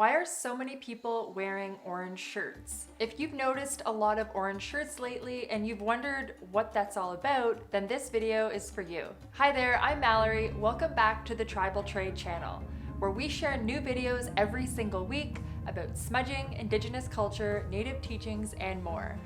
Why are so many people wearing orange shirts? If you've noticed a lot of orange shirts lately and you've wondered what that's all about, then this video is for you. Hi there, I'm Mallory. Welcome back to the Tribal Trade channel, where we share new videos every single week about smudging, Indigenous culture, Native teachings, and more.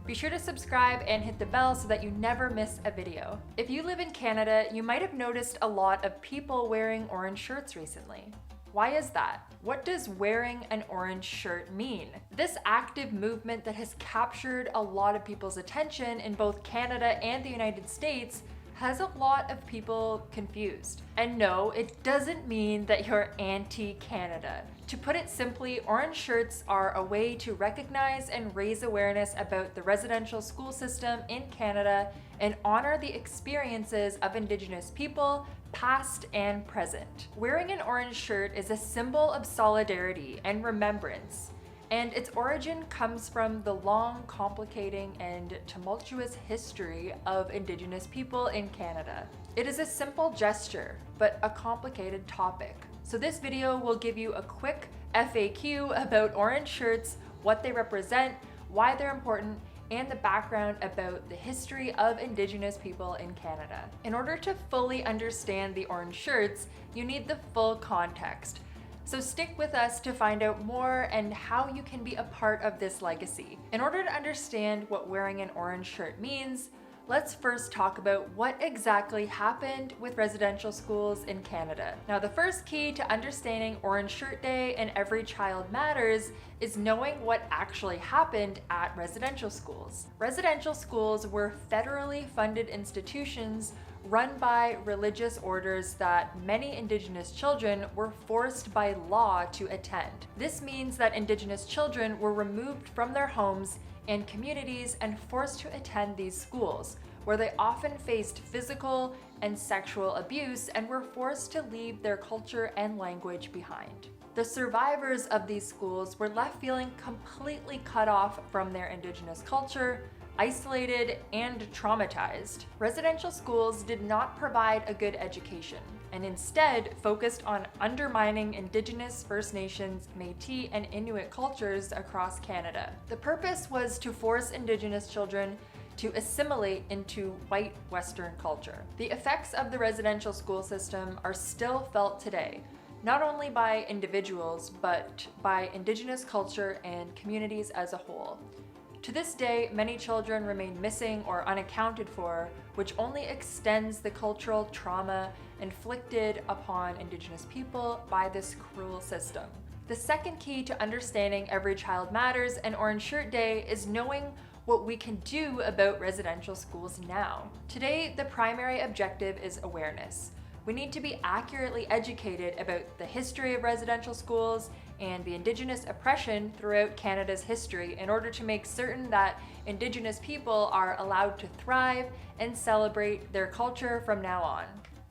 Be sure to subscribe and hit the bell so that you never miss a video. If you live in Canada, you might have noticed a lot of people wearing orange shirts recently. Why is that? What does wearing an orange shirt mean? This active movement that has captured a lot of people's attention in both Canada and the United States has a lot of people confused. And no, it doesn't mean that you're anti-Canada. To put it simply, orange shirts are a way to recognize and raise awareness about the residential school system in Canada and honor the experiences of Indigenous people, past and present. Wearing an orange shirt is a symbol of solidarity and remembrance, and its origin comes from the long, complicating, and tumultuous history of Indigenous people in Canada. It is a simple gesture, but a complicated topic. So this video will give you a quick FAQ about orange shirts, what they represent, why they're important, and the background about the history of Indigenous people in Canada. In order to fully understand the orange shirts, you need the full context. So stick with us to find out more and how you can be a part of this legacy. In order to understand what wearing an orange shirt means, let's first talk about what exactly happened with residential schools in Canada. Now, the first key to understanding Orange Shirt Day and Every Child Matters is knowing what actually happened at residential schools. Residential schools were federally funded institutions run by religious orders that many Indigenous children were forced by law to attend. This means that Indigenous children were removed from their homes and communities and forced to attend these schools, where they often faced physical and sexual abuse and were forced to leave their culture and language behind. The survivors of these schools were left feeling completely cut off from their Indigenous culture, isolated, and traumatized. Residential schools did not provide a good education, and instead focused on undermining Indigenous, First Nations, Métis, and Inuit cultures across Canada. The purpose was to force Indigenous children to assimilate into white Western culture. The effects of the residential school system are still felt today, not only by individuals, but by Indigenous culture and communities as a whole. To this day, many children remain missing or unaccounted for, which only extends the cultural trauma inflicted upon Indigenous people by this cruel system. The second key to understanding Every Child Matters and Orange Shirt Day is knowing what we can do about residential schools now. Today, the primary objective is awareness. We need to be accurately educated about the history of residential schools and the Indigenous oppression throughout Canada's history in order to make certain that Indigenous people are allowed to thrive and celebrate their culture from now on.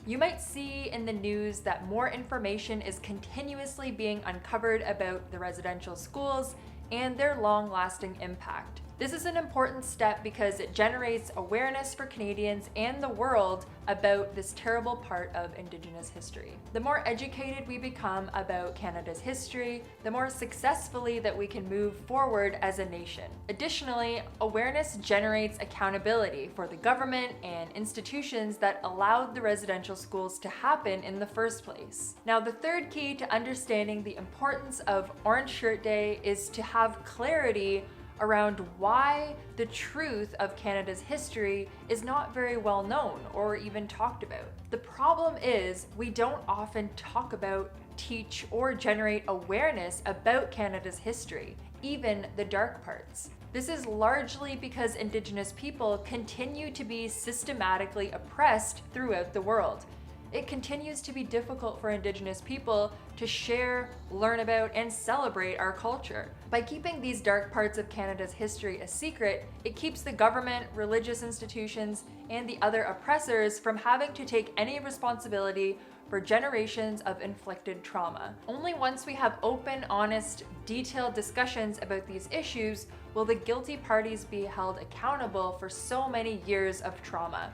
You might see in the news that more information is continuously being uncovered about the residential schools and their long-lasting impact. This is an important step because it generates awareness for Canadians and the world about this terrible part of Indigenous history. The more educated we become about Canada's history, the more successfully that we can move forward as a nation. Additionally, awareness generates accountability for the government and institutions that allowed the residential schools to happen in the first place. Now, the third key to understanding the importance of Orange Shirt Day is to have clarity around why the truth of Canada's history is not very well known or even talked about. The problem is we don't often talk about, teach, or generate awareness about Canada's history, even the dark parts. This is largely because Indigenous people continue to be systematically oppressed throughout the world. It continues to be difficult for Indigenous people to share, learn about, and celebrate our culture. By keeping these dark parts of Canada's history a secret, it keeps the government, religious institutions, and the other oppressors from having to take any responsibility for generations of inflicted trauma. Only once we have open, honest, detailed discussions about these issues will the guilty parties be held accountable for so many years of trauma.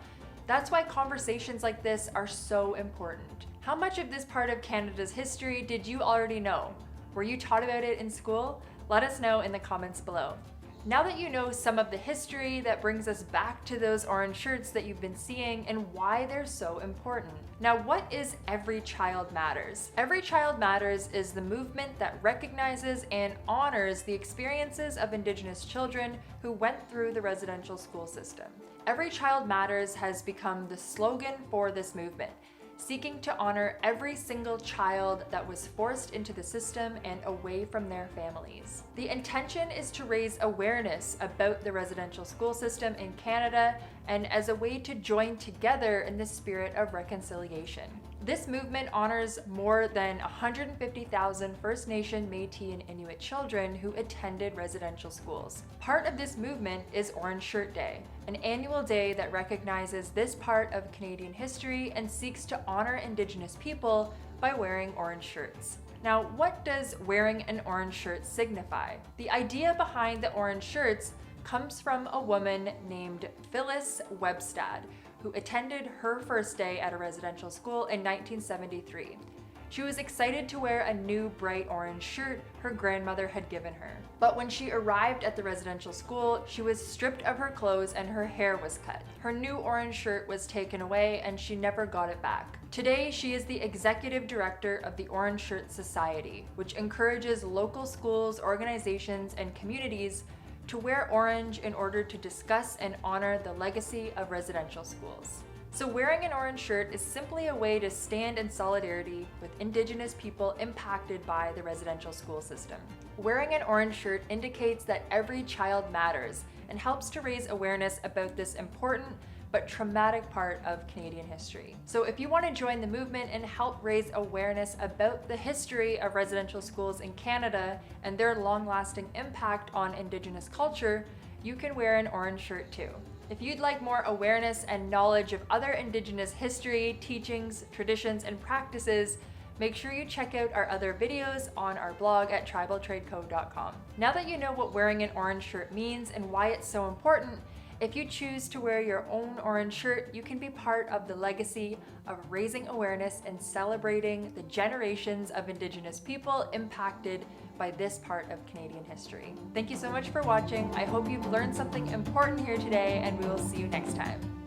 That's why conversations like this are so important. How much of this part of Canada's history did you already know? Were you taught about it in school? Let us know in the comments below. Now that you know some of the history that brings us back to those orange shirts that you've been seeing and why they're so important. Now, what is Every Child Matters? Every Child Matters is the movement that recognizes and honors the experiences of Indigenous children who went through the residential school system. Every Child Matters has become the slogan for this movement, seeking to honor every single child that was forced into the system and away from their families. The intention is to raise awareness about the residential school system in Canada and as a way to join together in the spirit of reconciliation. This movement honors more than 150,000 First Nation, Métis, and Inuit children who attended residential schools. Part of this movement is Orange Shirt Day, an annual day that recognizes this part of Canadian history and seeks to honor Indigenous people by wearing orange shirts. Now, what does wearing an orange shirt signify? The idea behind the orange shirts comes from a woman named Phyllis Webstad, who attended her first day at a residential school in 1973. She was excited to wear a new bright orange shirt her grandmother had given her. But when she arrived at the residential school, she was stripped of her clothes and her hair was cut. Her new orange shirt was taken away and she never got it back. Today, she is the executive director of the Orange Shirt Society, which encourages local schools, organizations, and communities to wear orange in order to discuss and honor the legacy of residential schools. So wearing an orange shirt is simply a way to stand in solidarity with Indigenous people impacted by the residential school system. Wearing an orange shirt indicates that every child matters and helps to raise awareness about this important but traumatic part of Canadian history. So if you want to join the movement and help raise awareness about the history of residential schools in Canada and their long-lasting impact on Indigenous culture, you can wear an orange shirt too. If you'd like more awareness and knowledge of other Indigenous history, teachings, traditions, and practices, make sure you check out our other videos on our blog at tribaltradeco.com. Now that you know what wearing an orange shirt means and why it's so important, if you choose to wear your own orange shirt, you can be part of the legacy of raising awareness and celebrating the generations of Indigenous people impacted by this part of Canadian history. Thank you so much for watching. I hope you've learned something important here today, and we will see you next time.